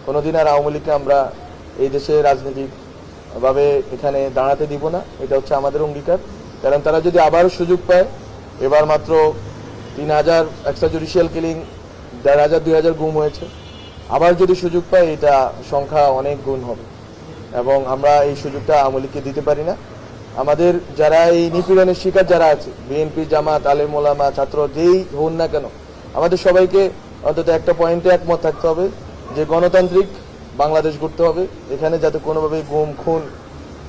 কোনোদিন আর আওয়ামী লীগকে আমরা এই দেশে রাজনৈতিকভাবে এখানে দাঁড়াতে দিব না। এটা হচ্ছে আমাদের অঙ্গীকার। কারণ তারা যদি আবারও সুযোগ পায়, এবার মাত্র 3000 এক্সট্রা জুডিশিয়াল কিলিং, 1500 2000 গুম হয়েছে, আবার যদি সুযোগ পায় এটা সংখ্যা অনেক গুণ হবে এবং আমরা এই সুযোগটা আওয়ামী লীগকে দিতে পারি না। আমাদের যারা এই নিপীড়নের শিকার যারা আছে, বিএনপি, জামাত, আলেম ওলামা, ছাত্র, যেই হন না কেন, আমাদের সবাইকে অন্তত একটা পয়েন্টে একমত থাকতে হবে যে গণতান্ত্রিক বাংলাদেশ গড়তে হবে। এখানে যাতে কোনোভাবে গুম, খুন,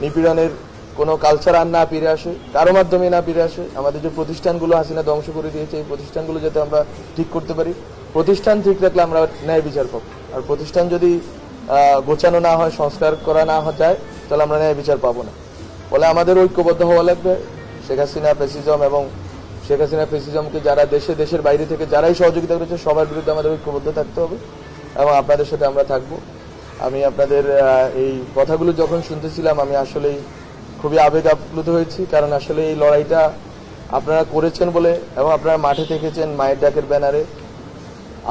নিপীড়নের কোনো কালচার আর না ফিরে আসে, কারো মাধ্যমে না ফিরে আসে। আমাদের যে প্রতিষ্ঠানগুলো হাসিনা ধ্বংস করে দিয়েছে, এই প্রতিষ্ঠানগুলো যাতে আমরা ঠিক করতে পারি। প্রতিষ্ঠান ঠিক রাখলে আমরা ন্যায় বিচার পাবো, আর প্রতিষ্ঠান যদি গোছানো না হয়, সংস্কার করা না যায়, তাহলে আমরা ন্যায় বিচার পাবো না। ফলে আমাদের ঐক্যবদ্ধ হওয়া লাগবে। শেখ হাসিনা ফ্যাসিজম এবং শেখ হাসিনা ফ্যাসিজমকে যারা দেশের বাইরে থেকে যারাই সহযোগিতা করেছে, সবার বিরুদ্ধে আমাদের ঐক্যবদ্ধ থাকতে হবে এবং আপনাদের সাথে আমরা থাকবো। আমি আপনাদের এই কথাগুলো যখন শুনতেছিলাম, আমি আসলেই খুবই আবেগ আপ্লুত হয়েছি। কারণ আসলে এই লড়াইটা আপনারা করেছেন বলে এবং আপনারা মাঠে থেকেছেন মায়ের ডাকের ব্যানারে,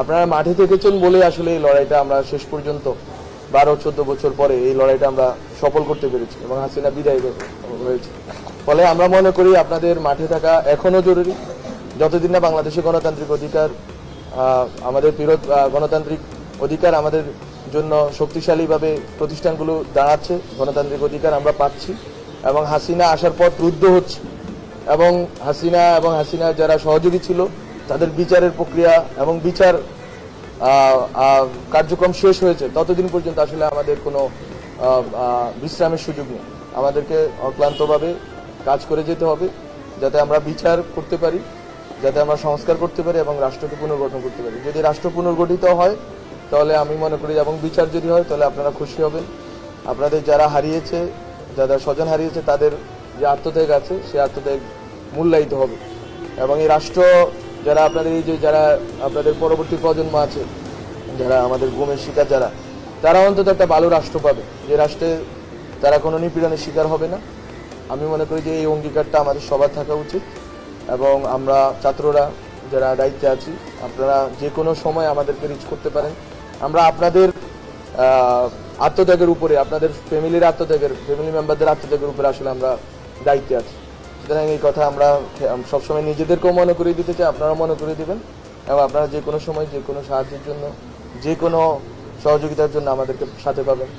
আপনারা মাঠে থেকেছেন বলে আসলে এই লড়াইটা আমরা শেষ পর্যন্ত 12-14 বছর পরে এই লড়াইটা আমরা সফল করতে পেরেছি এবং হাসিনা বিদায় হয়েছে। ফলে আমরা মনে করি আপনাদের মাঠে থাকা এখনো জরুরি। যতদিন না বাংলাদেশে গণতান্ত্রিক অধিকার, আমাদের গণতান্ত্রিক অধিকার আমাদের জন্য শক্তিশালীভাবে প্রতিষ্ঠানগুলো দাঁড়াচ্ছে, গণতান্ত্রিক অধিকার আমরা পাচ্ছি এবং হাসিনা আসার পর রুদ্ধ হচ্ছে এবং হাসিনা যারা সহযোগী ছিল তাদের বিচারের প্রক্রিয়া এবং বিচার কার্যক্রম শেষ হয়েছে, ততদিন পর্যন্ত আসলে আমাদের কোনো বিশ্রামের সুযোগ নেই। আমাদেরকে অক্লান্তভাবে কাজ করে যেতে হবে যাতে আমরা বিচার করতে পারি, যাতে আমরা সংস্কার করতে পারি এবং রাষ্ট্রকে পুনর্গঠন করতে পারি। যদি রাষ্ট্র পুনর্গঠিত হয় তাহলে আমি মনে করি, এবং বিচার যদি হয় তাহলে আপনারা খুশি হবেন। আপনাদের যারা হারিয়েছে, যারা স্বজন হারিয়েছে, তাদের যে আত্মত্যাগ আছে সেই আত্মত্যাগ মূল্যায়িত হবে এবং এই রাষ্ট্র যারা আপনাদের এই যে যারা আপনাদের পরবর্তী প্রজন্ম আছে, যারা আমাদের গুমের শিকার যারা, তারা অন্তত একটা ভালো রাষ্ট্র পাবে, যে রাষ্ট্রে তারা কোনো নিপীড়নের শিকার হবে না। আমি মনে করি যে এই অঙ্গীকারটা আমাদের সবার থাকা উচিত এবং আমরা ছাত্ররা যারা দায়িত্বে আছি, আপনারা যে কোনো সময় আমাদেরকে রিচ করতে পারেন। আমরা আপনাদের আত্মত্যাগের উপরে, আপনাদের ফ্যামিলি মেম্বারদের আত্মত্যাগের উপরে আসলে আমরা দায়িত্বে আছি। সুতরাং এই কথা আমরা সবসময় নিজেদেরকেও মনে করিয়ে দিতে চাই, আপনারা মনে করিয়ে দিবেন এবং আপনারা যে কোনো সময় যে কোনো সাহায্যের জন্য, যে কোনো সহযোগিতার জন্য আমাদেরকে সাথে পাবেন।